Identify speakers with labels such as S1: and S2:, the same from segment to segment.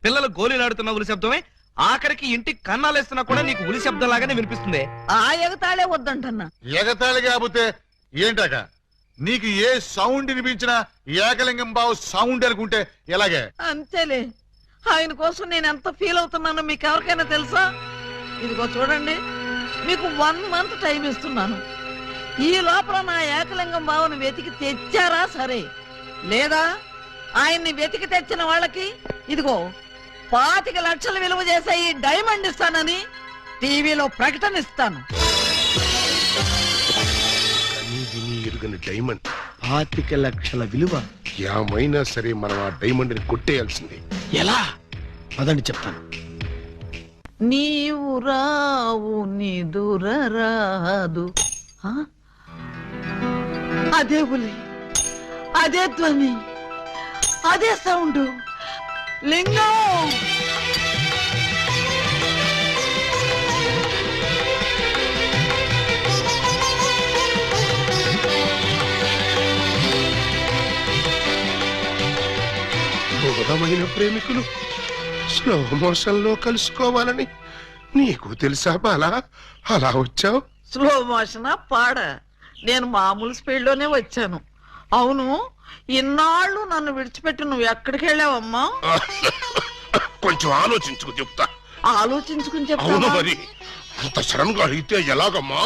S1: పిల్లలు గోలీలాడుతున్న ఉలి శబ్దమే, ఆఖరికి ఇంటికి కన్నాలేస్తున్నా కూడా నీకు ఉలి శబ్దం లాగానే వినిపిస్తుంది.
S2: ఆ ఎగతాళే వద్దంటన్నా.
S3: ఎగతాళి కాకపోతే ఏంటక? నీకు ఏ సౌండ్ వినిపించినా ఏకలింగం బావు సౌండ్ అనుకుంటే ఎలాగే?
S2: అంతేలే, ఆయన కోసం నేను ఎంత ఫీల్ అవుతున్నానో మీకు ఎవరికైనా తెలుసా? ఇదిగో చూడండి, మీకు 1 month టైం ఇస్తున్నాను. ఈ లోపల నా ఏకలింగం బావును వెతికి తెచ్చారా సరే, లేదా ఆయన్ని వెతికి తెచ్చిన వాళ్ళకి ఇదిగో 25 లక్షలు విలువ చేసే ఈ డైమండ్ ఇస్తానని టీవీలో ప్రకటన ఇస్తాను.
S4: డైమండ్
S5: 25 లక్షల విలువ.
S4: ఏమైనా సరే మనం ఆ డైమండ్ ని కొట్టేయాల్సిందే.
S5: ఎలా? అదండి చెప్తాను.
S2: నీవు రావు నిదురరాదు. అదే ఉలి, అదే ధ్వని, అదే సౌండ్. లింగం
S4: బోధమైన ప్రేమికులు స్లో మోషన్ లో కలుసుకోవాలని నీకు తెలుసా బాలా? అలా వచ్చావు.
S2: స్లో మోషనా పాడ? నేను మామూలు స్పీడ్ లోనే వచ్చాను. అవును, ఇన్నాళ్ళు నన్ను విడిచిపెట్టి నువ్వు ఎక్కడికి వెళ్ళావమ్మా?
S4: కొంచెం ఆలోచించుకు చెప్తా.
S2: ఆలోచించుకుని
S4: అవును
S2: చెప్తావా?
S4: మరి అంత సడన్ గా అడిగితే ఎలాగమ్మా?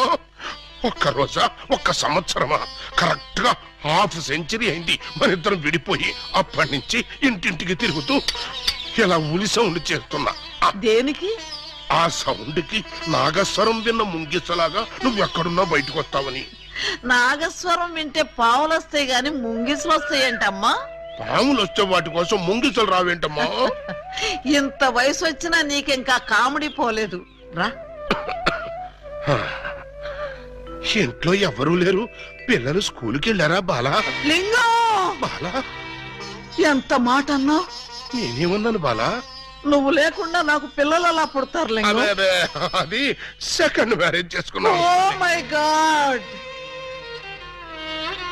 S4: 1 రోజా 1 సంవత్సరమా? కరెక్ట్ గా ½ సెంచరీ అయింది మన ఇద్దరం విడిపోయి. అప్పటి నుంచి ఇంటింటికి తిరుగుతూ ఇలా ఉలి సౌండ్ చేస్తున్నా.
S2: దేనికి?
S4: ఆ సౌండ్ కి నాగస్వరం విన్న ముంగిసలాగా నువ్వు ఎక్కడున్నా బయటకు వస్తావని.
S2: నాగస్వరం వింటే పావులు వస్తాయి గాని ముంగిసులు వస్తాయంటమ్మా.
S4: పాములు వచ్చే వాటి కోసం ముంగిసలు రావేంటమ్మా?
S2: ఇంత వయసు వచ్చినా నీకింకా కామెడీ పోలేదు రా.
S4: ఇంట్లో ఎవరూ లేరు, పిల్లలు స్కూల్కి వెళ్ళారా బాలా?
S2: లింగం,
S4: బాలా
S2: ఎంత మాట అన్నావు?
S4: నేనేమన్నాను బాలా?
S2: నువ్వు లేకుండా నాకు పిల్లలు అలా పుడతారు లింగం.
S4: అదే అది సెకండ్ మ్యారేజ్ చేసుకున్నావు.
S2: ఓ మై గాడ్,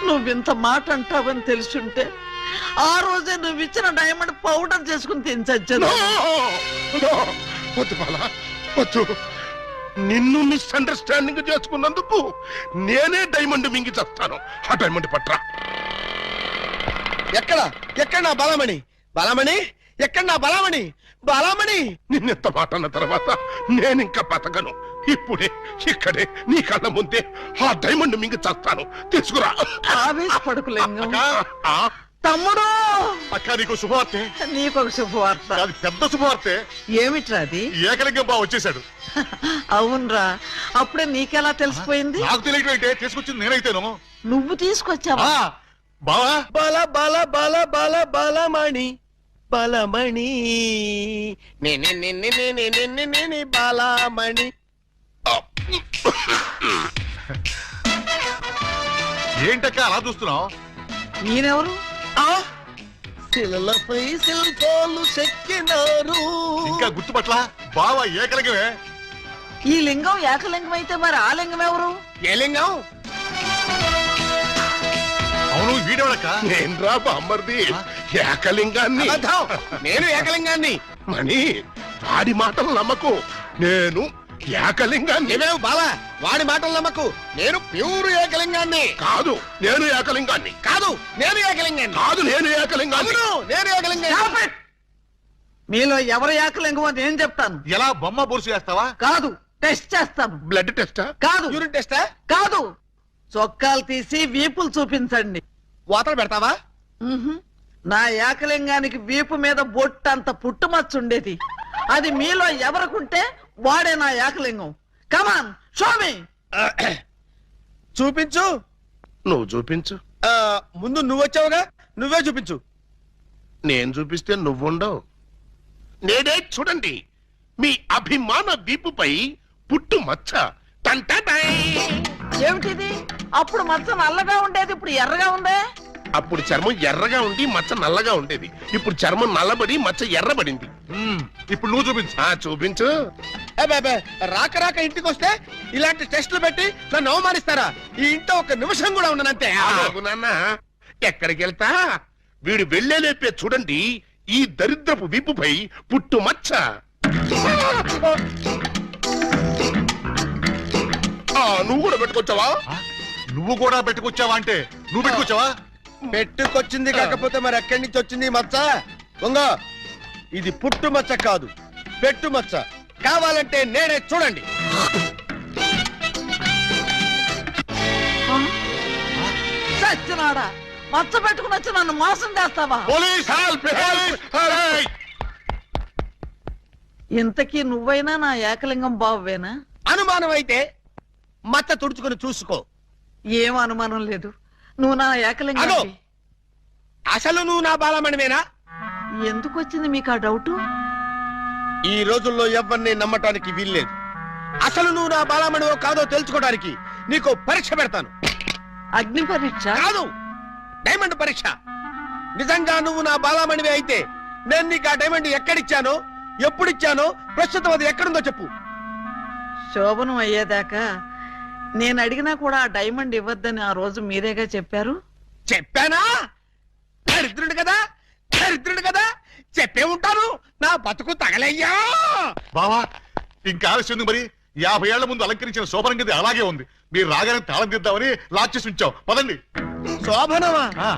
S2: నువ్వింత మాట అంటావని తెలుసుంటే ఆ రోజే నువ్వు ఇచ్చిన డైమండ్ పౌడర్ చేసుకుని తినచచ్చాను.
S4: వద్దు బాలా వద్దు. నిన్ను మిస్అండర్స్టాండింగ్ చేసుకున్నందుకు నేనే డైమండ్ మింగి చేస్తాను. ఆ డైమండ్ పట్రా.
S5: ఎక్కడ నా బలమణి? బలమణి ఎక్కడ? నా బలమణి, బలమణి.
S4: నిన్నెంత మాట అన్న తర్వాత నేనింకా బతకను. ఇప్పుడే ఇక్కడే నీ కళ్ళ ముందే ఆ డైమండ్ మింగి చేస్తాను. తీసుకురా.
S2: ఆవేశపడకు లింగం.
S4: ఆ?
S2: తమ్ముడు,
S3: అక్క నీకు శుభవార్తె.
S2: నీకొక శుభవార్త.
S3: అది పెద్ద శుభవార్తె.
S2: ఏమిట్రా అది?
S3: ఏకలింగం బావ వచ్చేసాడు.
S2: అవునరా, అప్పుడే నీకెలా తెలిసిపోయింది?
S3: నాకు తెలియటంటే తీసుకొచ్చింది నేనైతేను.
S2: నువ్వు తీసుకొచ్చావా?
S3: బావా
S5: బల బల బల బల బలమణి, బలమణి నే బలమణి.
S3: ఏంటక్క అలా చూస్తున్నావు?
S2: ఈయనెవరు?
S5: శిలలపై శిల్పాలు చెక్కినారు.
S3: ఇంకా గుర్తుపట్ల బావా ఏకలింగమే.
S2: ఈ లింగం ఏకలింగం అయితే మరి ఆ లింగం ఎవరు?
S5: ఏ లింగం?
S3: అవును, వీడెవడక్క?
S4: నేను రా బామ్మర్ది, ఏకలింగాన్ని.
S5: అబద్ధం, నేను ఏకలింగాన్ని.
S4: మణి, వాడి మాటలు నమ్మకు. నేను ఏకలింగాన్ని.
S5: ఏమేవు బాలా, వాడి మాటలు నమ్మకు. నేను ప్యూర్ ఏకలింగాన్ని.
S4: కాదు, నేను ఏకలింగాన్ని.
S5: కాదు, నేను ఏకలింగాన్ని.
S4: కాదు, నేను ఏకలింగాన్ని.
S5: అవును, నేను ఏకలింగాన్ని.
S2: Stop it! మీలో ఎవరు ఏకలింగమో నేను చెప్తాను.
S3: ఎలా బొమ్మ బొరుసు చేస్తావా?
S2: కాదు, టెస్ట్ చేస్తాను.
S4: బ్లడ్ టెస్టా?
S2: కాదు,
S5: యూరిన్ టెస్టా?
S2: కాదు, చొక్కాలు తీసి వీపులు చూపించండి.
S5: వాతలు పెడతావా?
S2: నా ఏకలింగానికి వీపు మీద బొట్టంత పుట్టుమచ్చ ఉండేది. అది మీలో ఎవరికుంటే వాడే నా ఏకలింగం. కమాన్, షో మీ.
S5: చూపించు.
S4: నువ్వు చూపించు.
S5: ముందు నువ్వు వచ్చావుగా, నువ్వే చూపించు.
S4: నేను చూపిస్తే నువ్వుండవు. నేనే చూడండి, మీ అభిమాన వీపుపై పుట్టు మచ్చ. టంటటై.
S2: ఏమిటిది? అప్పుడు మచ్చ నల్లగా ఉండేది, ఇప్పుడు ఎర్రగా ఉందే.
S4: అప్పుడు చర్మం ఎర్రగా ఉండి మచ్చ నల్లగా ఉండేది. ఇప్పుడు చర్మం నల్లబడి మచ్చ ఎర్రబడింది.
S3: ఇప్పుడు నువ్వు చూపించు.
S4: చూపించు.
S5: రాక రాక ఇంటికి వస్తే ఇలాంటి టెస్టులు పెట్టి నన్ను అవమానిస్తారా? ఈ ఇంట్లో ఒక నిమిషం కూడా ఉండనంతే.
S4: నాన్న, ఎక్కడికి వెళ్తా? వీడు వెళ్ళేలేపే చూడండి ఈ దరిద్రపు విప్పుపై పుట్టు మచ్చ. నువ్వు కూడా పెట్టుకొచ్చావా?
S3: నువ్వు కూడా పెట్టుకొచ్చావా అంటే నువ్వు పెట్టుకొచ్చావా?
S5: పెట్టుకొచ్చింది కాకపోతే మరి ఎక్కడి నుంచి వచ్చింది ఈ మచ్చ? దొంగ, ఇది పుట్టు మచ్చ కాదు, పెట్టు మచ్చ. కావాలంటే నేనే, చూడండి.
S2: చచ్చినాడా, మచ్చ పెట్టుకుని వచ్చి నన్ను మోసం చేస్తావా?
S3: Police help! హెల్ప్!
S2: ఇంతకీ నువ్వైనా నా ఏకలింగం బావేనా?
S5: అనుమానం అయితే మచ్చ తుడుచుకుని చూసుకో.
S2: ఏం అనుమానం లేదు, నువ్వు నా ఏకలింగం.
S5: అగో! అసలు నువ్వు నా బాలమణివేనా?
S2: ఎందుకు వచ్చింది మీకు ఆ డౌట్?
S5: ఈ రోజుల్లో ఎవరిని నమ్మటానికి వీల్లేదు. అసలు నువ్వు నా బాలమణివో కాదో తెలుసుకోవడానికి నీకు పరీక్ష పెడతాను.
S2: అగ్ని పరీక్ష
S5: కాదు, డైమండ్ పరీక్ష. నిజంగా నువ్వు నా బాలమణివే అయితే నేను నీకు ఆ డైమండ్ ఎక్కడిచ్చానో, ఎప్పుడిచ్చానో, ప్రస్తుతం అది ఎక్కడుందో చెప్పు.
S2: శోభనం అయ్యేదాకా నేను అడిగినా కూడా ఆ డైమండ్ ఇవ్వద్దని ఆ రోజు మీరేగా చెప్పారు.
S5: చెప్పానా? దరిద్రుడు కదా, దరిద్రుడు కదా, చెప్పే ఉంటాను. నా బతుకు తగలయ్యా.
S3: బావా, ఇంకా ఆలస్యం ఉంది మరి. 50 ఏళ్ల ముందు అలంకరించిన శోభనం గది అలాగే ఉంది. మీరు రాగానే తాళం తీద్దామని లాక్ చేసి ఉంచాం. పదండి.
S5: శోభనమా?
S3: ఆ,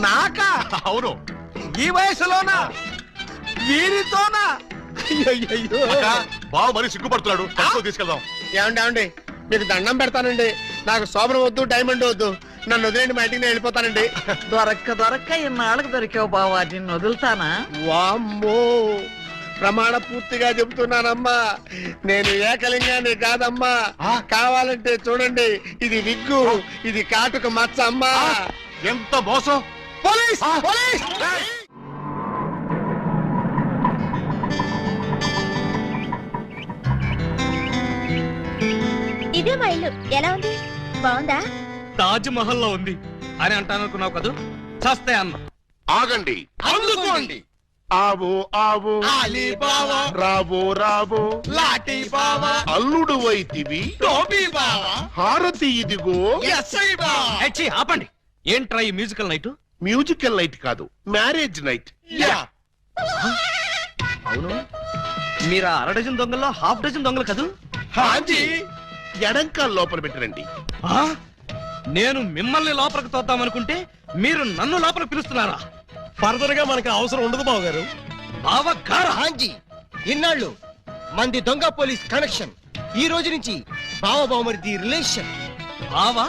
S5: నాకా?
S3: అవును.
S5: ఈ వయసులోనా? వీరితోనా? అయ్యయ్యయ్యో.
S3: అక్క, బావ మరీ సిగ్గుపడుతున్నాడు. తక్కువ తీసుకెళ్దాం.
S5: ఏమండి, మీకు దండం పెడతానండి. నాకు శోభనం వద్దు, డైమండ్ వద్దు. నన్ను వదిలేండి, మా ఇంటికి నేను వెళ్ళిపోతానండి.
S2: దొరక్క ఇన్నాళ్ళకు దొరికావు బావా, నిన్ను వదులుతానా?
S5: వామ్మో, ప్రమాణ పూర్తిగా చెబుతున్నానమ్మా, నేను ఏకలింగాన్ని కాదమ్మా. కావాలంటే చూడండి, ఇది విగ్గు, ఇది కాటుక మచ్చ అమ్మా.
S3: ఎంత మోసం!
S5: పోలీస్! పోలీస్!
S6: ఇదే మా ఇల్లు. ఎలా ఉంది? బాగుందా?
S1: తాజ్ మహల్ లో ఉంది అని అంటాననుకున్నావు కదూ? చస్తే అన్న.
S4: ఆగండి,
S5: అందుకోండి.
S4: ఆవు ఆవు రావో రావో
S5: లాఠీ బావా,
S4: అల్లుడు వైతివి
S5: టోపీ బావా,
S4: హారతి ఇదిగో.
S5: ఎస్ఐ బావా.
S1: హెచ్చి, ఆపండి. ఏంట్రా ఈ మ్యూజికల్ నైట్?
S4: మ్యూజికల్ నైట్ కాదు, మ్యారేజ్ నైట్.
S5: యా.
S1: అవును, మీరు ఆ 1/2 డజన్ దొంగల్లో 1/2 డజన్ దొంగలు కదూ?
S5: హాజీ.
S4: ఎడంకాల్ లోపల పెట్టరండి.
S1: ఆ? నేను మిమ్మల్ని లోపలికి తోద్దామనుకుంటే మీరు నన్ను లోపలికి పిలుస్తున్నారా?
S5: ఫర్దర్ గా మనకి అవసరం ఉండదు బావ గారు.
S1: బావగారా?
S7: హాంజీ, ఇన్నాళ్ళు మంది దొంగ పోలీస్ కనెక్షన్, ఈ రోజు నుంచి బావ బావమరిది రిలేషన్.
S1: బావా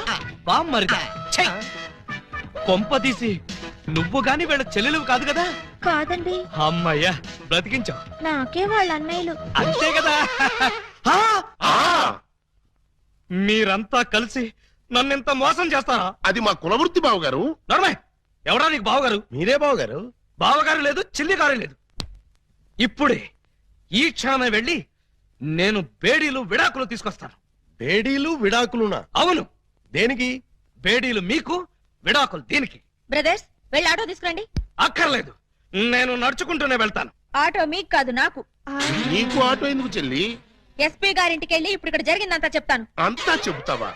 S1: బామ్మరిదా? ఛై! కొంపదీసి నువ్వు గాని వీళ్ళ చెల్లెలు కాదు కదా?
S6: కాదండి,
S1: అమ్మయ్యా, బ్రతికించావు.
S6: నాకే వాళ్ళ అన్నయ్యలు.
S1: అంతే కదా? ఆ!
S4: ఆ,
S1: మీరంతా కలిసి నన్నింత మోసం చేస్తారా?
S4: అది మా కులవృత్తి బావగారు.
S1: నడమే, ఎవడా నీకు బావగారు?
S5: మీరే బావ గారు.
S1: బావగారు లేదు, చిల్లిగారు లేదు. ఇప్పుడే ఈ క్షణమే వెళ్ళి నేను బేడీలు విడాకులు తీసుకొస్తాను.
S5: బేడీలు విడాకులునా?
S1: అవును,
S5: దేనికి?
S1: బేడీలు మీకు, విడాకులు దీనికి.
S6: బ్రదర్స్, వెళ్ళి ఆటో తీసుకురండి.
S1: అక్కర్లేదు, నేను నడుచుకుంటూనే వెళ్తాను.
S6: ఆటో మీకు కాదు, నాకు.
S4: నీకు ఆటో ఎందుకు చెల్లి?
S6: ఎస్పీ గారింటికి వెళ్ళి ఇప్పుడు ఇక్కడ జరిగిందంతా చెప్తాను.
S4: అంతా చెబుతావా?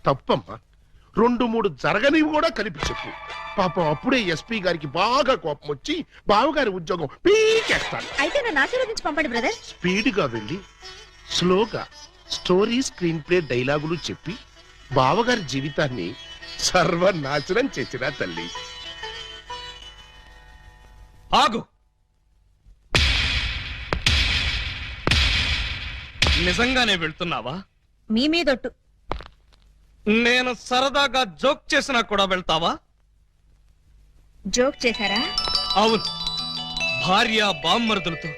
S4: తప్పమ్మా, 2-3 జరగనివి కూడా కలిపి చెప్పు. పాపం అప్పుడే ఎస్పీ గారికి బాగా కోపం వచ్చి బావగారి ఉద్యోగం పీకేస్తాడు.
S6: అయితే నన్ను ఆశీర్వదించి పంపండి బ్రదర్స్.
S4: స్పీడ్ గా వెళ్ళి స్లోగా స్టోరీ, స్క్రీన్ ప్లే, డైలాగులు చెప్పి బావగారి జీవితాన్ని సర్వనాశనం చేసిన తల్లి.
S1: ఆగు. నిజంగానే వెళ్తున్నావా?
S6: మీ మీదొట్టు.
S1: నేను సరదాగా జోక్ చేసినా కూడా వెళ్తావా?
S6: జోక్ చేశారా?
S1: అవును, భార్య బామ్మరుదులతో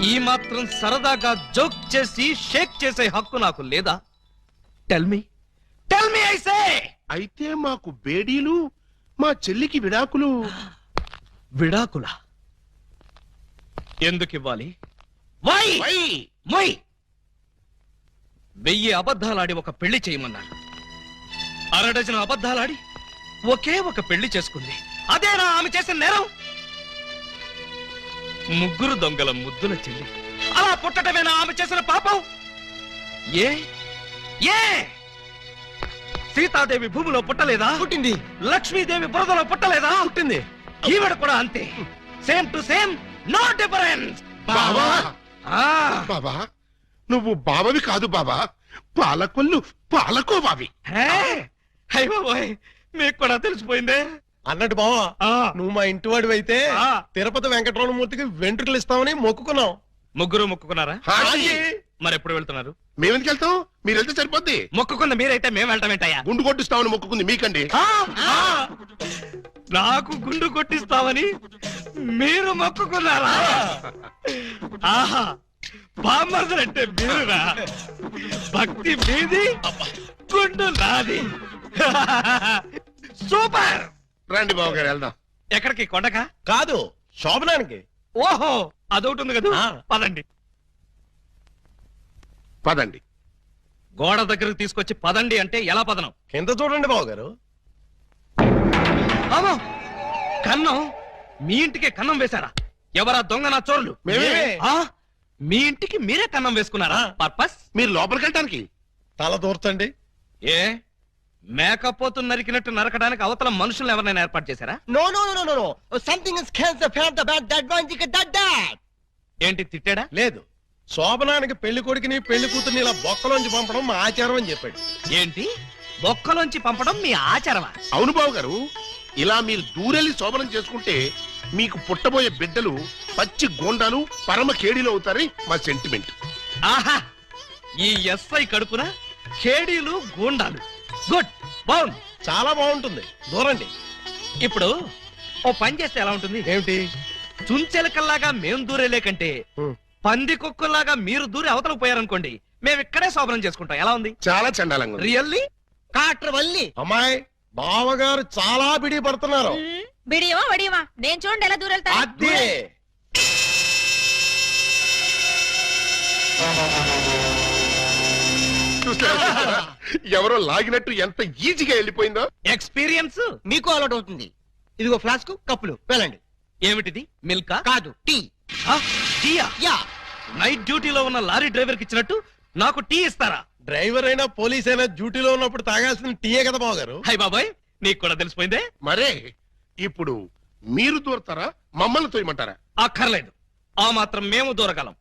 S1: ఈ మాత్రం సరదాగా జోక్ చేసి షేక్ చేసే హక్కు నాకు లేదా? Tell me I say.
S4: అయితే మాకు బేడీలు, మా చెల్లికి విడాకులు.
S1: విడాకులా? ఎందుకు ఇవ్వాలి? వై? వై? 1000 అబద్ధాలాడి ఒక పెళ్లి చేయమన్నారు. 1/2 డజన్ అబద్ధాలాడి ఒకే ఒక పెళ్లి చేసుకుంది. అదేనా ఆమె చేసిన నేరం? 3 దొంగల ముద్దుల చెల్లి అలా పుట్టటమేనా ఆమె చేసిన పాపం? ఏ ఏ సీతాదేవి భూమిలో పుట్టలేదా?
S7: పుట్టింది.
S1: లక్ష్మీదేవి బురదలో పుట్టలేదా?
S7: పుట్టింది.
S1: ఈవిడ కూడా అంతే. Same to same, no difference.
S4: బావా బాబా, నువ్వు బావవి కాదు బాబా, పాలకొల్లు పాలకో బావి.
S1: అయ్య బాబోయ్, మీకు కూడా తెలిసిపోయిందే.
S7: అన్నట్టు బావా,
S1: ఆ,
S7: నువ్వు మా ఇంటి వాడివి అయితే
S1: ఆ.
S7: తిరుపతి వెంకటరమణమూర్తికి వెంట్రుకలు ఇస్తామని మొక్కుకున్నాం.
S1: ముగ్గురు మొక్కుకున్నారా?
S4: హాజీ.
S1: మరి ఎప్పుడు వెళ్తున్నారు?
S4: మేమెందుకు వెళ్తాం, మీరు వెళ్తే సరిపోద్ది.
S1: మొక్కుకుంది మీరైతే మేము వెళ్ళటం ఏంటయ్యా?
S4: గుండు కొట్టిస్తామని మొక్కుకుంది మీకండి.
S1: నాకు గుండు కొట్టిస్తామని మీరు మొక్కుకున్నారా? ఆహా, బామ్మర్దులంటే మీరురా. భక్తి మీది, గుండు నాది. సూపర్.
S4: రండి బావ గారు వెళ్దాం.
S1: ఎక్కడికి? కొండకా?
S7: కాదు, శోభనానికి.
S1: ఓహో, అదొకటి ఉంది కదా.
S7: ఆ.
S1: పదండి.
S4: పదండి.
S1: గోడ దగ్గరకు తీసుకొచ్చి పదండి అంటే ఎలా పదనం?
S7: కింద చూడండి బావగారు.
S1: అమ్మో, కన్నం. మీ ఇంటికే కన్నం వేశారా? ఎవరా దొంగ నా చోరులు?
S4: మేమే.
S1: ఆ, మీ ఇంటికి మీరే కన్నం వేసుకున్నారా? పర్పస్?
S4: మీరు లోపలికి వెళ్ళటానికి.
S7: తల దూర్చండి.
S1: ఏ, మేకపోతు నరికినట్టు నరకడానికి అవతల మనుషులను ఎవరైనా ఏర్పాటు చేశారా?
S7: No no no no no, something is cancer fat about that one జిక దట్.
S1: ఏంటి, తిట్టాడా?
S7: లేదు, శోభనానికి పెళ్లి కొడుకుని పెళ్లి కూతుర్ని ఇలా బొక్కలోంచి పంపడం మా ఆచారం అని చెప్పాడు.
S1: ఏంటి, బొక్కలోంచి పంపడం మీ ఆచారమా?
S4: అవును బావ గారు, ఇలా మీరు దూరెళ్ళి శోభనం చేసుకుంటే మీకు పుట్టబోయే బిడ్డలు పచ్చి గోండాలు పరమ కేడీలు అవుతారని మా సెంటిమెంట్.
S1: ఆహా, ఈ ఎస్ఐ కడుపున ఖేడీలు గూండాలు. గుడ్, బాగుంది.
S7: చాలా బాగుంటుంది, దూరండి.
S1: ఇప్పుడు ఓ పని చేస్తే ఎలా ఉంటుంది?
S7: ఏమిటి?
S1: చుంచెలకల్లాగా మేం దూరేలే కంటే పంది కుక్కల్లాగా మీరు దూరి అవతలకు పోయారనుకోండి, మేము ఇక్కడే శోభనం చేసుకుంటాం. ఎలా ఉంది?
S4: చాలా చండాలంగా ఉంది.
S1: రియల్లీ?
S7: అమ్మాయి, బావగారు చాలా బిడి పడుతున్నారు.
S6: బిడియమా వడియమా, నేను చూడండి ఎలా దూరెళ్తా.
S7: అదే
S4: చూస్తారా? ఎవరో లాగినట్టు ఎంత ఈజీగా వెళ్ళిపోయిందో.
S1: ఎక్స్పీరియన్స్
S7: మీకు అలవాటు అవుతుంది. ఇదిగో ఫ్లాస్క్, కప్పులు వెళ్ళండి.
S1: ఏమిటిది? మిల్కా?
S7: కాదు, టీ.
S1: టీయా?
S7: యా.
S1: నైట్ డ్యూటీలో ఉన్న లారీ డ్రైవర్ కి ఇచ్చినట్టు నాకు టీ ఇస్తారా?
S7: డ్రైవర్ అయినా పోలీస్ అయినా డ్యూటీలో ఉన్నప్పుడు తాగాల్సిన టీయే కదా బావగారు.
S1: హై బాబాయ్, నీకు కూడా తెలిసిపోయిందే.
S4: మరే ఇప్పుడు మీరు దూరతారా, మమ్మల్ని తోయమంటారా?
S1: అక్కర్లేదు, ఆ మాత్రం మేము దూరగలం.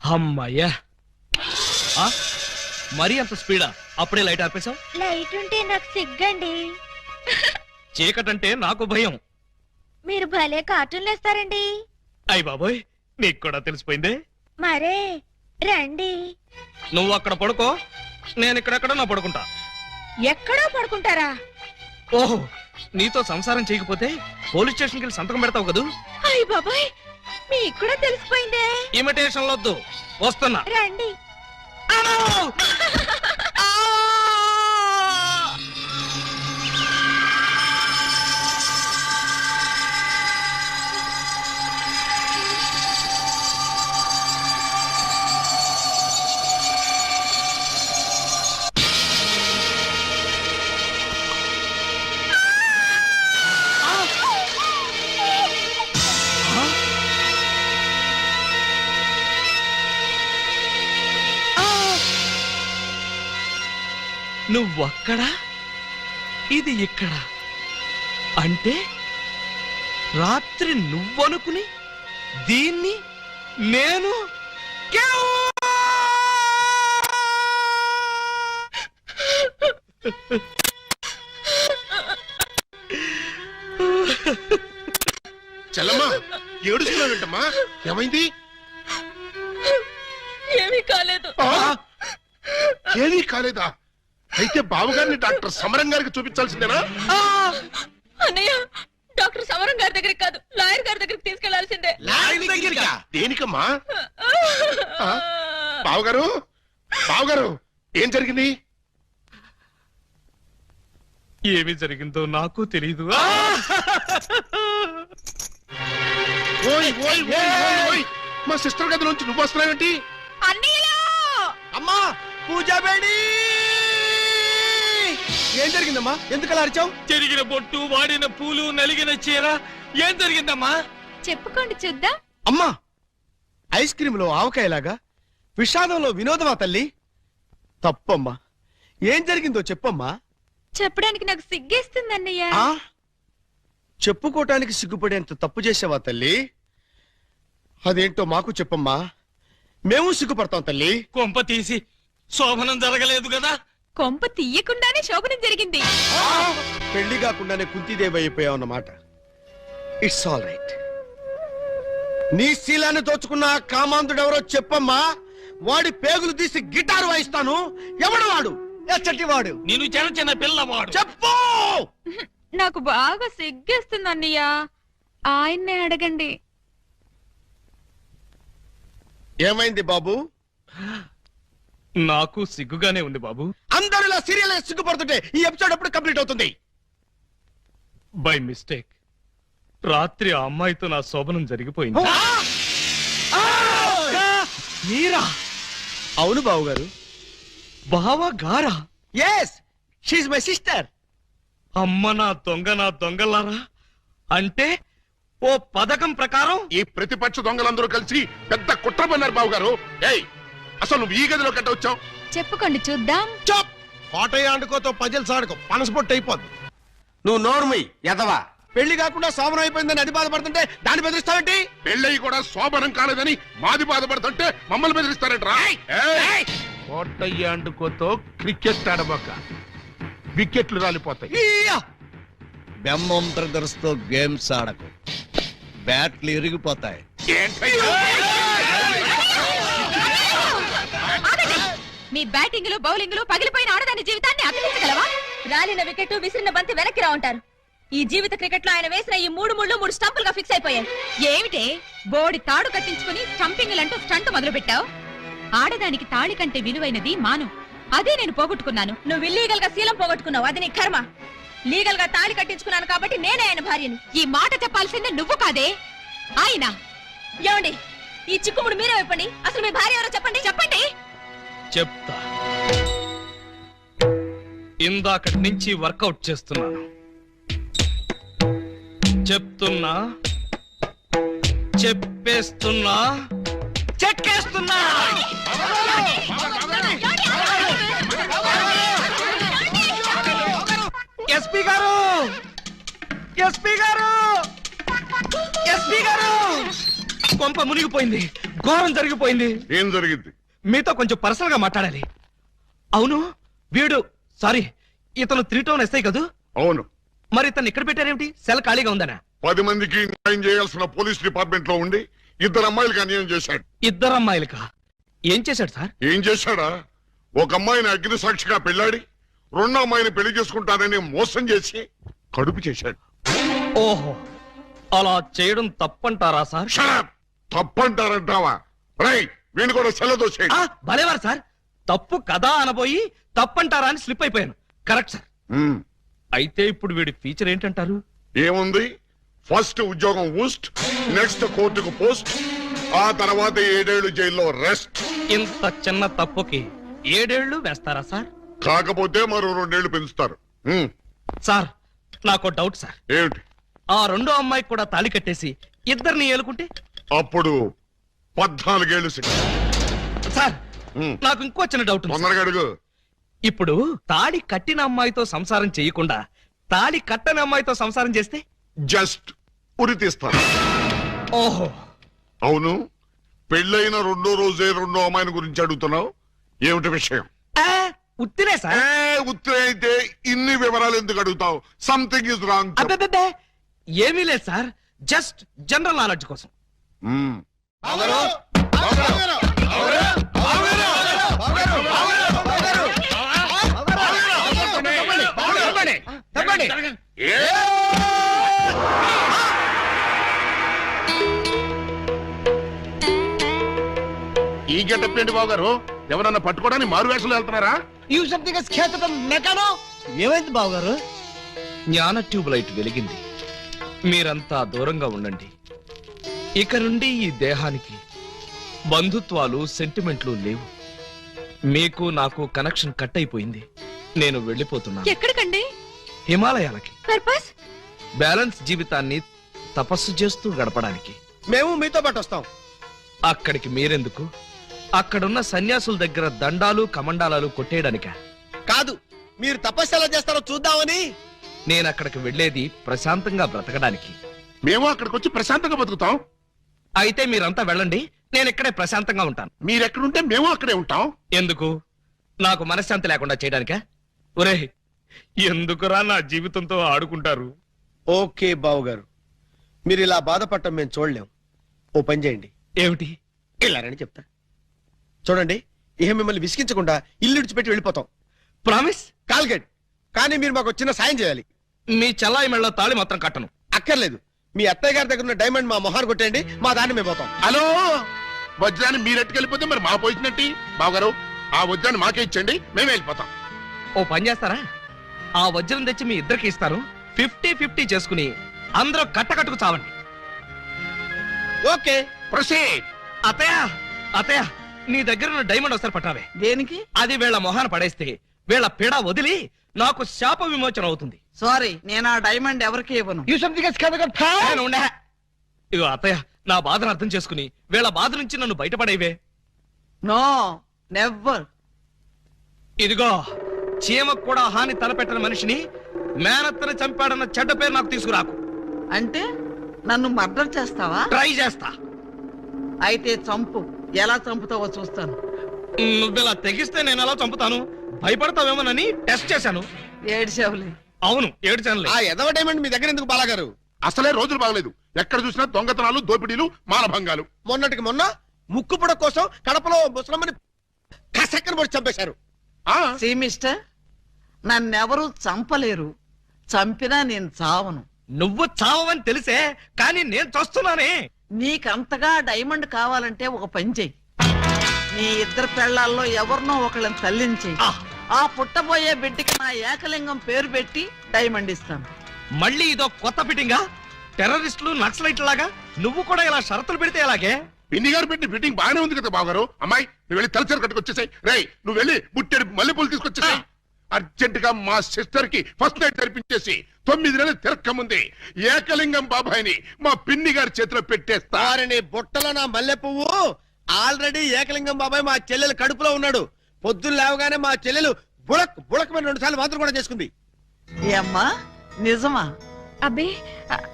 S1: అమ్మయ్యా, ఆ, మరీ అంత స్పీడా? అప్పుడే లైట్ ఆపేశావు?
S6: లైట్ ఉంటే నాకు సిగ్గండి.
S1: చీకటంటే నాకు భయం.
S6: మీరు భలే కార్టూన్లు వేస్తారండి.
S1: అయ్ బాబోయ్, నీకు కూడా తెలిసిపోయిందే.
S6: మరే రండి.
S1: నువ్వు అక్కడ పడుకో, నేను ఇక్కడెక్కడ నా పడుకుంటా.
S6: ఎక్కడో పడుకుంటారా?
S1: ఓహో, నీతో సంసారం చేయకపోతే పోలీస్ స్టేషన్కి వెళ్ళి సంతకం పెడతావు కదూ.
S6: అయ్య బాబాయ్, మీకు కూడా తెలిసిపోయిందే.
S1: ఇమిటేషన్ వద్దు, వస్తున్నా.
S6: రండి.
S1: అమ్మో! ఆ! నువ్వక్కడ, ఇది ఇక్కడ. అంటే రాత్రి నువ్వనుకుని దీన్ని నేను
S4: చెల్లమ్మా, ఏడుస్తున్నావేంటమ్మా? ఏమైంది?
S6: ఏమీ కాలేదు.
S4: ఏమీ కాలేదా? అయితే బావగారిని డాక్టర్ సమరం గారికి చూపించాల్సిందేనా?
S6: అన్నయ్య, డాక్టర్ సమరం గారి దగ్గరికి కాదు, లాయర్ గారి దగ్గరికి తీసుకెళ్లాల్సిందే.
S4: దేనికమ్మా? బావగారు, బావగారు, ఏం జరిగింది?
S1: ఏమి జరిగిందో నాకు తెలీదు.
S4: ఓయ్ ఓయ్ ఓయ్ ఓయ్ ఓయ్, మా సిస్టర్ గది నుంచి నువ్వు వస్తున్నావేంటి?
S7: అమ్మా, పూజా బేడి. ఏం జరిగిందమ్మా? ఎందుకు అలా అరిచావు?
S1: చెరిగిన బొట్టు, వాడిన పూలు, నలిగిన చీర. ఏం జరిగిందమ్మా?
S6: చెప్పుకోండి చూద్దాం.
S5: అమ్మా, ఐస్ క్రీమ్ లో ఆవకాయలాగా విషాదంలో వినోదమా తల్లి? తప్పమ్మా, ఏం జరిగిందో చెప్పమ్మా.
S6: చెప్పడానికి నాకు సిగ్గేస్తుంది అన్నయ్య.
S5: ఆ చెప్పుకోటానికి సిగ్గుపడేంత తప్పు చేసావా తల్లి? అదేంటో మాకు చెప్పమ్మా, మేము సిగ్గుపడతాం తల్లి.
S1: కొంప తీసి శోభనం జరగలేదు కదా?
S6: కొంప తీయకుండానే శోభనం జరిగింది.
S5: పెళ్లి కాకుండానే కుంతిదేవి అయిపోయావు అన్నమాట. It's all right. నీ శీలాన్ని దోచుకున్న ఆ కామాంధుడెవరో చెప్పమ్మా. వాడి పేగులు తీసి గిటారు వాయిస్తాను. ఎవడు వాడు? ఎచ్చటి వాడు?
S1: నేను చిన్న చిన్న పిల్లవాడు.
S5: చెప్పు.
S6: నాకు బాగా సిగ్గేస్తుంది అన్నయ్య, ఆయన్నే అడగండి.
S5: ఏమైంది బాబు?
S1: నాకు సిగ్గుగానే ఉంది బాబు.
S5: అందరూ ఇలా సీరియల్ సిగ్గుపడుతుంటే ఈ ఎపిసోడ్ ఎప్పుడు కంప్లీట్ అవుతుంది?
S1: బై మిస్టేక్ రాత్రి ఆ అమ్మాయితో నా శోభనం జరిగిపోయింది. మీరా?
S5: అవును బాబు గారు.
S1: బావా గారా?
S5: Yes, she's my sister.
S1: అమ్మ నా దొంగలారా. అంటే ఓ పథకం ప్రకారం
S4: ఈ ప్రతిపక్ష దొంగలందరూ కలిసి పెద్ద కుట్ర పన్నారు బాబు గారు. ఏయ్, అసలు నువ్వు ఈ గదిలో కట్ట వచ్చావు?
S6: చెప్పుకోండి చూద్దాం.
S5: చప్. కోటయ్య ఆడుకోతో పజల్స్ ఆడుకో, పనసపొట్టు అయిపోద్ది. నువ్వు నోర్మి ఎదవా. పెళ్లి కాకుండా శోభనం అయిపోయిందని అది బాధపడుతుంటే దాన్ని బెదిరిస్తావేంటి?
S4: పెళ్ళయి కూడా శోభనం కాలేదని మాది బాధపడుతుంటే మమ్మల్ని బెదిరిస్తారంటరా? కోటయ్య అండుకోతో క్రికెట్ ఆడబోక, వికెట్లు రాలిపోతాయి.
S8: బెమ్మం బ్రదర్స్ తో గేమ్స్ ఆడకు, బ్యాట్లు ఇరిగిపోతాయి.
S6: మీ బ్యాటింగ్ లో బౌలింగ్ లో పగిలిపోయిన ఆడదాని జీవితాన్ని అతికించగలవా? రాలిన వికెట్ విసిరిన బంతి వెనక్కి రా ఉంటారు. ఈ జీవిత క్రికెట్ లో ఆయన వేసిన ఈ 3 స్టంపులుగా ఫిక్స్ అయిపోయాయి. ఏమిటే బోడి తాడు కట్టించుకుని స్టంపింగ్ అంటూ స్టంట్ మొదలు పెట్టావు? ఆడదానికి తాళి కంటే విలువైనది మాను. అదే నేను పోగొట్టుకున్నాను. నువ్వు ఇల్లీగల్ గా శీలం పోగొట్టుకున్నావు, అది నీ కర్మ. లీగల్ గా తాళి కట్టించుకున్నాను కాబట్టి నేనే ఆయన భార్యని. ఈ మాట చెప్పాల్సిందే నువ్వు కాదే ఆయన. ఏమండి, ఈ చిక్కుముడు మీరే చెప్పండి. అసలు మీ భార్య ఎవరో చెప్పండి. చెప్పండి.
S1: చెప్తా. ఇందాకటి నుంచి వర్కౌట్ చేస్తున్నాను. చెప్తున్నా, చెప్పేస్తున్నా, చెక్కేస్తున్నా. ఎస్పీ గారు, ఎస్పీ గారు, ఎస్పీ గారు, కొంప మునిగిపోయింది, ఘోరం జరిగిపోయింది.
S4: ఏం జరిగింది?
S1: మీతో కొంచెం పర్సనల్ గా మాట్లాడాలి. అవును, వీడు సారీ ఇతను 3 టౌన్ ఎస్ఐ కదూ?
S4: అవును.
S1: మరి ఇతను ఇక్కడ పెట్టారేమిటి? సెల్ ఖాళీగా ఉందనా?
S4: 10 మందికి న్యాయం చేయాల్సిన పోలీస్ డిపార్ట్మెంట్ లో ఉండి 2 అమ్మాయిలకి అన్యాయం చేశాడు.
S1: 2 అమ్మాయిలకా? ఏం చేశాడు సార్?
S4: ఏం చేశాడా? ఒక అమ్మాయిని అగ్ని సాక్షిగా పెళ్ళాడి 2వ అమ్మాయిని పెళ్లి చేసుకుంటానని మోసం చేసి కడుపు చేశాడు.
S1: ఓహో, అలా చేయడం తప్పంటారా సార్?
S4: షడప్! తప్పంటారంటావా? రైట్, వీణు కూడా సెలదోసేయండి.
S1: భలేవారు సార్, తప్పు కదా అనబోయి తప్పంటారా అని స్లిప్ అయిపోయాను. Correct sir. అయితే ఇప్పుడు వీడి ఫీచర్ ఏంటంటారు?
S4: ఏముంది, ఫస్ట్ ఉద్యోగం ఊస్ట్, నెక్స్ట్ కోర్టుకు పోస్ట్, ఆ తర్వాత 7 ఏళ్లు జైల్లో రెస్ట్.
S1: ఇంత చిన్న తప్పుకి 7 ఏళ్లు వేస్తారా సార్?
S4: కాకపోతే మరో 2 ఏళ్లు పెంచుతారు.
S1: సార్, నాకు డౌట్ సార్.
S4: ఏమిటి?
S1: ఆ 2వ అమ్మాయికి కూడా తాళి కట్టేసి 2ని ఏలుకుంటే
S4: అప్పుడు 14 ఏళ్లు శిక్ష.
S1: సార్, నాకు ఇంకో చిన్న డౌట్ ఉంది.
S4: తొందరగా అడుగు.
S1: ఇప్పుడు తాళి కట్టిన అమ్మాయితో సంసారం చేయకుండా తాళి కట్టని అమ్మాయితో సంసారం చేస్తే
S4: జస్ట్ ఉరి తీస్తారు.
S1: ఓహో,
S4: అవును, పెళ్ళైన 2వ రోజే 2వ అమ్మాయిని గురించి అడుగుతున్నావు. ఏమిటి విషయం?
S1: ఉత్తినే సార్.
S4: ఉత్తరే అయితే ఇన్ని వివరాలు ఎందుకు అడుగుతావు? Something is wrong.
S1: అబ్బే, ఏమీ లేదు సార్, జస్ట్ జనరల్ నాలెడ్జ్ కోసం.
S4: ఈ గెటప్ ఏంటి బాబు గారు? ఎవరన్నా పట్టుకోవడానికి మారు వేషాలు వెళ్తున్నారా?
S7: ఏమైంది బావగారు?
S1: జ్ఞాన ట్యూబ్ లైట్ వెలిగింది. మీరంతా దూరంగా ఉండండి. ఇక నుండి ఈ దేహానికి బంధుత్వాలు, సెంటిమెంట్లు లేవు. మీకు నాకు కనెక్షన్ కట్ అయిపోయింది. నేను వెళ్ళిపోతున్నాను.
S6: ఎక్కడికండి?
S1: హిమాలయాలకి.
S6: పర్పస్?
S1: బ్యాలెన్స్ జీవితాన్ని తపస్సు చేస్తూ గడపడానికి.
S5: మేము మీతో పాటు వస్తాం.
S1: అక్కడికి మీరెందుకు? అక్కడున్న సన్యాసుల దగ్గర దండాలు కమండాలాలు కొట్టేయడానిక?
S5: కాదు, మీరు తపస్సు ఎలా చేస్తారో చూద్దామని.
S1: నేను అక్కడికి వెళ్ళేది ప్రశాంతంగా బ్రతకడానికి.
S4: మేము అక్కడికి వచ్చి ప్రశాంతంగా బతుకుతాం.
S1: అయితే మీరంతా వెళ్ళండి, నేను ఇక్కడే ప్రశాంతంగా ఉంటాను.
S4: మీరెక్కడుంటే మేము అక్కడే ఉంటాం.
S1: ఎందుకు? నాకు మనశ్శాంతి లేకుండా చేయడానికా? ఒరే, ఎందుకురా నా జీవితంతో ఆడుకుంటారు?
S5: ఓకే బావు గారు, మీరు ఇలా బాధపడటం మేము చూడలేం. ఓ పని చేయండి.
S1: ఏమిటి?
S5: వెళ్ళారని చెప్తా. చూడండి, ఇహ మిమ్మల్ని విసిగించకుండా ఇల్లు విడిచిపెట్టి వెళ్ళిపోతాం.
S1: ప్రామిస్?
S5: కాల్గేట్. కానీ మీరు మాకు చిన్న సాయం చేయాలి.
S1: మీ చల్లాయి మెళ్ళ తాళి మాత్రం కట్టను.
S5: అక్కర్లేదు, మీ అత్తయ్య గారి దగ్గర ఉన్న డైమండ్ మా మొహాన్ని కొట్టేయండి, మా దాన్ని మేము పోతాం.
S4: హలో, వజ్రాన్ని మీరెట్టుకెళ్ళిపోతే మరి మా పోయినట్టి. బావగారు, ఆ వజ్రాన్ని మాకే ఇచ్చండి, మేమే వెళ్ళిపోతాం.
S1: ఓ పని చేస్తారా? ఆ వజ్రం తెచ్చి మీ ఇద్దరికి ఇస్తాను. 50-50 చేసుకుని అందరూ కట్టకట్టుకు చావండి.
S5: Okay,
S4: proceed.
S1: అత్తయ్య, అత్తయ్య, నీ దగ్గర ఉన్న డైమండ్ ఒకసారి పట్టావే.
S2: దేనికి?
S1: అది వీళ్ళ మొహాన పడేస్తే వీళ్ళ పిడ వదిలి నాకు శాప విమోచన అవుతుంది.
S2: సారీ, నేను ఆ డైమండ్ ఎవరికి ఇవ్వను.
S1: నేను ఉండే. ఇగో అత్తయ్య, నా బాధను అర్థం చేసుకుని వీళ్ళ బాధ నుంచి నన్ను బయటపడేవే.
S2: No, never.
S1: ఇదిగో, చీమకు కూడా హాని తలపెట్టిన మనిషిని మేనత్తని చంపాడన్న చెడ్డ పేరు నాకు తీసుకురాకు.
S2: అంటే నన్ను మర్డర్ చేస్తావా?
S1: ట్రై చేస్తా.
S2: అయితే చంపు. ఎలా చంపుతావో చూస్తాను.
S1: నువ్విలా తెగిస్తే నేను ఎలా చంపుతాను? భయపడతావేమోనని టెస్ట్ చేశాను.
S2: ఏడ్చావులే.
S1: అవును, ఏడ్చానులే.
S5: ఆ ఎదవ డైమండ్ మీ దగ్గర ఎందుకు బాలాగారు?
S4: అసలే రోజులు బాగలేదు. ఎక్కడ చూసినా దొంగతనాలు, దోపిడీలు, మానభంగాలు.
S5: మొన్నటికి మొన్న ముక్కు పుడ కోసం కడపలో ముసలమ్మని కసక్కన పొడి చంపేశారు.
S4: ఆ
S2: సీ మిస్టర్, నన్నెవరూ చంపలేరు. చంపినా నేను చావను.
S1: నువ్వు చావని తెలిసే, కానీ నేను చస్తున్నానే.
S2: నీకంతగా డైమండ్ కావాలంటే ఒక పని చెయ్యి. నీ ఇద్దరు పెళ్లాల్లో ఎవరినో ఒకళ్ళని తల్లించేయి.
S1: ఆ,
S2: ఆ పుట్టబోయే బిడ్డకి నా ఏకలింగం పేరు పెట్టి డైమండ్ ఇస్తాను.
S1: మళ్ళీ ఇదో కొత్త ఫిట్టింగా? టెర్రరిస్టులు, నక్సలైట్ లాగా నువ్వు కూడా ఇలా షరతులు పెడితే ఎలాగే?
S4: పిన్ని గారు పెట్టిన ఫిట్టింగ్ బాగానే ఉంది కదా బావగారు. అమ్మాయి, నువ్వు వెళ్ళి తలచరు కట్టుకొచ్చేసాయి. రేయ్, నువ్వు వెళ్ళి బుట్టెడు మల్లెపూలు తీసుకొచ్చేసాయి. అర్జెంట్ గా మా సిస్టర్ కి ఫస్ట్ నైట్ జరిపించేసి 9 నెలలు తిరక్కముంది ఏకలింగం బాబాయిని మా పిన్ని గారి చేతిలో పెట్టేస్తా.
S5: వారిని బుట్టలో నా మల్లె పువ్వు. ఆల్రెడీ ఏకలింగం బాబాయ్ మా చెల్లెలు కడుపులో ఉన్నాడు. పొద్దున్న లేవగానే మా చెల్లెలు బుడక్ బుడకమైన 2 సార్లు మాత్రం కూడా చేసుకుంది.
S2: ఏ అమ్మా, నిజమా?
S6: అబ్బే,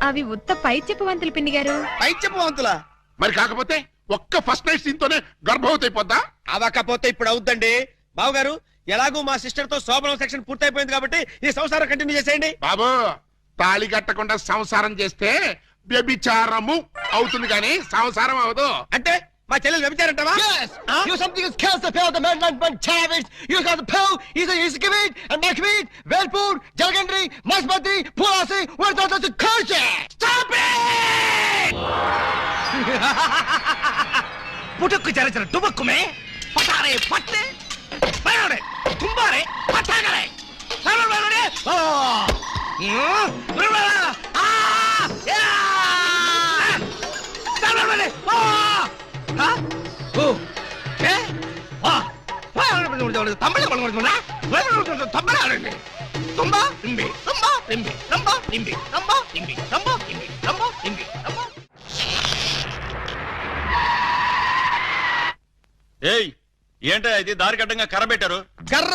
S6: అవి ఉత్త పై చెప్పవంతులు పిన్ని గారు.
S5: పై చెప్పవంతులా?
S4: మరి కాకపోతే ఒక్క ఫస్ట్ నైట్ సీన్ తోనే గర్భవతి అయిపోద్దా?
S5: అవకపోతే ఇప్పుడు అవుద్దండి. బావగారు, ఎలాగూ మా సిస్టర్ తో శోభనం సెక్షన్ పూర్తయిపోయింది కాబట్టి ఈ సంసారం కంటిన్యూ చేసేయండి.
S4: బాబు, తాళి కట్టకుండా సంసారం చేస్తే వ్యభిచారము అవుతుంది కానీ సంసారం అవదు.
S5: అంటే మా చెల్లెలు వ్యభిచారంటావా?
S7: You something is kills the pill, the man man Chavez. You got the pill, he's a Kavit, and Nakavit, Velpur, Jalgandri, Masbati, Pulasi, where does the culture?
S1: Stop it! పుట్టుకు చరచర టుబక్కుమే పటారే పట్టే బయడే తుంబారే పటాగలే సరవరడే ఓ బరబర ఆ యా సరవరడే ఓ హ ఓ ఏ వా తమిళ కొడుకున్నా తమిళ తుంబా ఇంబి తుంబా ఇంబి తుంబా ఇంబి తుంబా ఇంబి తుంబా ఇంబి తుంబా ఇంబి తుంబా.
S9: ఏయ్, ఏంటో ఇది దారి కట్టంగా కర్ర పెట్టారు?
S5: కర్ర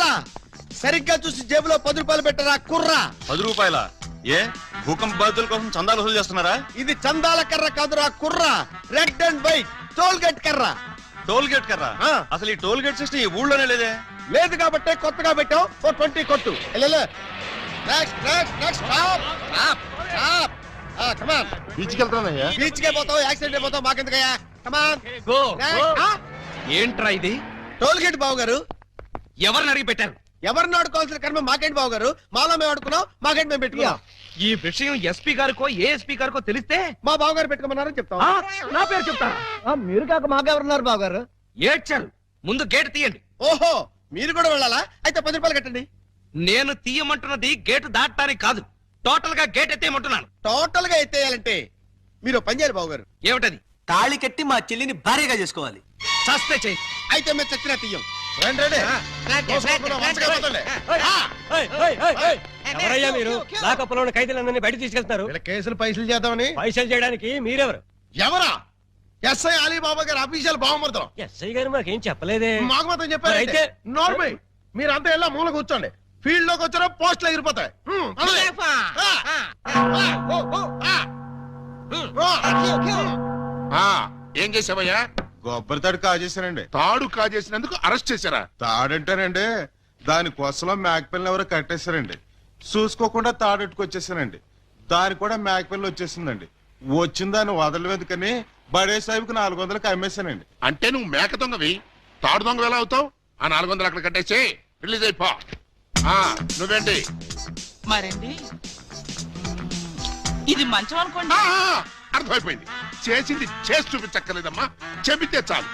S5: సరిగ్గా చూసి జేబులో 10 రూపాయలు పెట్టరా కుర్రా.
S9: 10 రూపాయల? ఏ భూకంప బాధితుల కోసం చందాలు వసూలు చేస్తున్నారా?
S5: ఇది చందాల కర్ర కాదురా కుర్రా, red and white toll gate కర్ర.
S9: టోల్ గేట్ కర్ర?
S5: ఆ.
S9: అసలు ఈ టోల్ గేట్ సిస్టమ్ ఈ ఊళ్ళోనే లేదే.
S5: లేదు కాబట్టి కొత్తగా పెట్టాం. 20 కొట్టు. Next next next stop stop stop. Come on.
S4: బీచ్కి వెళ్తానయ్యా.
S5: బీచ్ కే పోతావు, యాక్సిడెంట్ అయిపోతావు, మాకెందుకయ్యా? కమాన్.
S1: గో ఏంట్రా ఇది?
S5: టోల్ గేట్ బావు గారు.
S1: ఎవరిని అడిగి పెట్టారు?
S5: ఎవరిని ఆడుకోవాల్సిన కర్మ మాకేంటి బావు గారు? మాలో మేము ఆడుకున్నాం, మాకేంటి మేము పెట్టుకున్నాం.
S1: ఈ విషయం ఎస్పీ గారికో ఏఎస్పీ గారికో తెలిస్తే
S5: మా బావు గారు పెట్టుకోమన్నారని చెప్తాం.
S1: ఆ, నా పేరు చెప్తారా?
S7: మీరు కాక మాకెవరున్నారు బాబు గారు?
S1: ఏడ్చారు. ముందు గేట్ తీయండి.
S5: ఓహో, మీరు కూడా వెళ్ళాలా? అయితే 10 రూపాయలు కట్టండి.
S1: నేను తీయమంటున్నది గేటు దాటడానికి కాదు, టోటల్ గా గేట్ ఎత్తేయమంటున్నాను.
S5: టోటల్ గా ఎత్తేయాలంటే మీరు పని చేయాలి బావు గారు.
S1: ఏమిటది?
S7: తాళి కట్టి మా చెల్లిని భార్యగా చేసుకోవాలి.
S1: చస్తే చెయ్యి.
S5: అయితే మేము చచ్చిన తీయం.
S7: ఎవరయ్యా మీరు? లాకప్పులో ఉన్న ఖైదీలందరినీ బయట తీసుకెళ్తున్నారు.
S5: కేసులు పైసలు చేద్దామని.
S7: పైసలు చేయడానికి మీరెవరు?
S3: ఎవరా?
S5: ఎస్ఐ అలీబాబా గారి అఫీషియల్ బావమర్దం.
S7: ఎస్ఐ గారు మాకేం చెప్పలేదే.
S5: మాకు మాత్రం చెప్పారు. అయితే నార్మల్ మీరంతా ఎలా మూల కూర్చోండి. ఫీల్డ్ లోకి వచ్చారో పోస్టులు ఎగిరిపోతాయి.
S4: ఏం చేసావయ్యా?
S3: కొబ్బరి తాడు కాజేశానండి.
S4: తాడు కాజేసినందుకు అరెస్ట్ చేశారా?
S3: తాడంటానండి, దాని కొసలో మేకపిల్లని ఎవరో కట్టేశారండి. చూసుకోకుండా తాడెట్టుకొచ్చేసానండి. దాని కూడా మేకపిల్ల వచ్చేసిందండి. వచ్చిన దాన్ని వదలవేందుకని బడే సాహిబ్కి 400కి అమ్మేశానండి.
S4: అంటే నువ్వు మేక దొంగవి, తాడు దొంగ ఎలా అవుతావు? ఆ 400 అక్కడ కట్టేసి రిలీజ్ అయిపో. నువ్వేంటి?
S10: మరండి ఇది మంచం అనుకోండి.
S4: అర్థమైపోయింది. చేసింది చేసి చూపించక్కర్లేదమ్మా, చెబితే చాలు.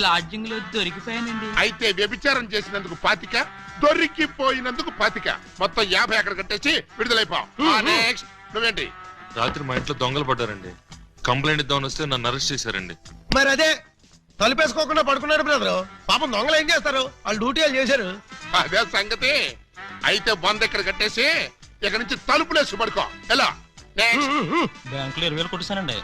S10: లాడ్జింగ్ లో దొరికిపోయానండి.
S4: అయితే వ్యభిచారం చేసినందుకు 25, దొరికిపోయినందుకు 25, మొత్తం 50 అక్కడ కట్టేసి విడుదలైపో. నెక్స్ట్ నువ్వేంటి?
S11: రాత్రి మా ఇంట్లో దొంగలు పడ్డారండి. కంప్లైంట్ ఇద్దామని వస్తే నన్ను అరెస్ట్ చేశారండి.
S5: మరి అదే తలుపేసుకోకుండా పడుకున్నాడు బ్రదరు. పాపం దొంగలు ఏం చేస్తారు, వాళ్ళు డ్యూటీ వాళ్ళు చేశారు.
S4: అదే సంగతి. అయితే 100 ఇక్కడ కట్టేసి ఇక్కడ నుంచి తలుపులేసి పడుకో. ఎలా?
S10: బ్యాంకులో 20,000 కొట్టేశానండి.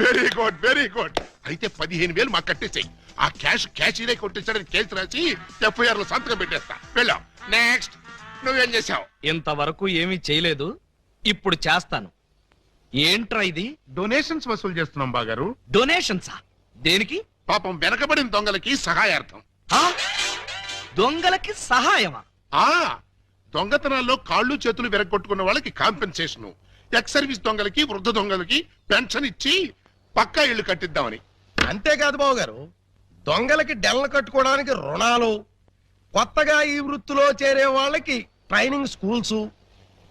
S4: Very good, very good. అయితే 15,000 మాకు కట్టేసాయి. ఆ క్యాష్ కొట్టేసాడని కేసు రాసి FIR లో సంతకం పెట్టేస్తా. వెళ్ళా. నెక్స్ట్ నువ్వేం చేసావు?
S1: ఇంతవరకు ఏమీ చేయలేదు, ఇప్పుడు చేస్తాను. ఏంట్రా ఇది?
S4: డొనేషన్స్ వసూలు చేస్తున్నాం బాగారు.
S1: డొనేషన్సా? దేనికి?
S4: పాపం వెనకబడిన దొంగలకి సహాయార్థం.
S1: దొంగలకి సహాయమా?
S4: దొంగతనాల్లో కాళ్ళు చేతులు విరగొట్టుకున్న వాళ్ళకి కాంపెన్సేషన్, ఎక్స్ సర్వీస్ దొంగలకి, వృద్ధ దొంగలకి పెన్షన్ ఇచ్చి పక్కా ఇళ్లు కట్టిద్దామని.
S5: అంతేకాదు బాబు గారు, దొంగలకి డెల్ల కట్టుకోవడానికి రుణాలు, కొత్తగా ఈ వృత్తిలో చేరే వాళ్ళకి ట్రైనింగ్ స్కూల్స్,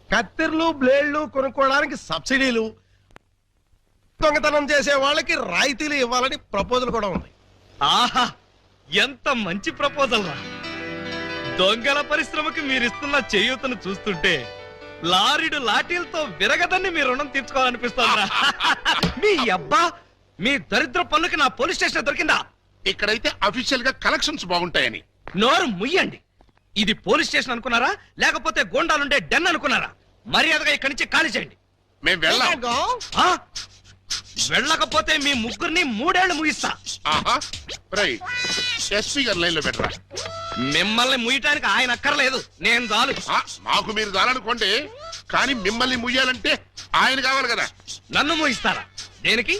S5: కత్తెర్లు బ్లేడ్లు కొనుక్కోవడానికి సబ్సిడీలు, దొంగతనం చేసే వాళ్ళకి రాయితీలు ఇవ్వాలని ప్రపోజల్ కూడా ఉంది.
S1: ఆహా, ఎంత మంచి ప్రపోజల్ రా! దొంగల పరిశ్రమకి మీరిస్తున్న చేయూతను చూస్తుంటే లారీడు లాఠీలతో విరగదని మీ రుణం తీర్చుకోవాలనిపిస్తుందా? మీ అబ్బా, మీ దరిద్ర పనులకి నా పోలీస్ స్టేషన్ దొరికిందా?
S4: ఇక్కడైతే అఫీషియల్ గా కలెక్షన్స్ బాగుంటాయని.
S1: నోరు ముయ్యండి. ఇది పోలీస్ స్టేషన్ అనుకున్నారా, లేకపోతే గోండాలుండే డెన్ అనుకున్నారా? మర్యాదగా ఇక్కడి నుంచి ఖాళీ చేయండి.
S4: మేము వెళ్ళాం.
S1: వెళ్ళకపోతే మీ ముగ్గురిని 3 ఏళ్లు ముగిస్తా.
S4: ఎస్పీ గారు లైన్ లో పెట్టరా.
S1: మిమ్మల్ని ముయ్యటానికి ఆయన అక్కర్లేదు, నేను చాలు.
S4: మాకు మీరు చాలనుకోండి, కానీ మిమ్మల్ని ముయ్యాలంటే ఆయన కావాలి కదా.
S1: నన్ను ముగిస్తారా? దేనికి?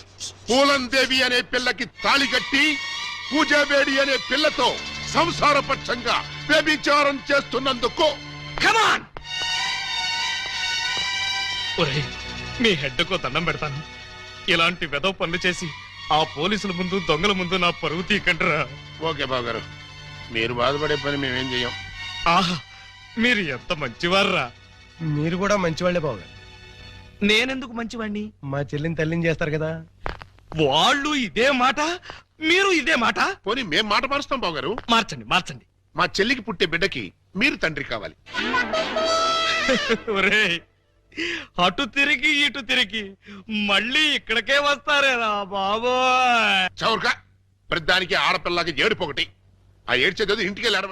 S4: పూలందేవి అనే పిల్లకి తాళి కట్టి పూజాబేడి అనే పిల్లతో సంసారపక్షంగా వ్యభిచారం చేస్తున్నందుకు.
S1: కమాన్! మీ హెడ్కు దండం పెడతాను. ఇలాంటి వెదవ పనులు చేసి ఆ పోలీసుల ముందు, దొంగల ముందు నా పరువు తీకంటరా.
S4: ఓకే బాబు గారు, మీరు బాధపడే పని మేమేం చెయ్యం.
S1: ఆహా, మీరు ఎంత మంచివారా.
S5: మీరు కూడా మంచివాళ్లే బాబు గారు.
S1: నేనెందుకు మంచివాణ్ణి?
S5: మా చెల్లిని తల్లిని చేస్తారు కదా.
S1: వాళ్ళు ఇదే మాట, మీరు ఇదే మాట.
S4: పోనీ మేం మాట మారుస్తాం బాబు గారు.
S1: మార్చండి, మార్చండి.
S4: మా చెల్లికి పుట్టే బిడ్డకి మీరు తండ్రి కావాలి.
S1: ఒరేయ్, అటు తిరిగి ఇటు తిరిగి మళ్ళీ ఇక్కడికే వస్తారేరా బాబోయ్.
S4: చౌర్గా ప్రతిదానికి ఆడపిల్లకి ఏడుపు ఒకటి. ఆ ఏడ్చేది ఇంటికి వెళ్ళాడు.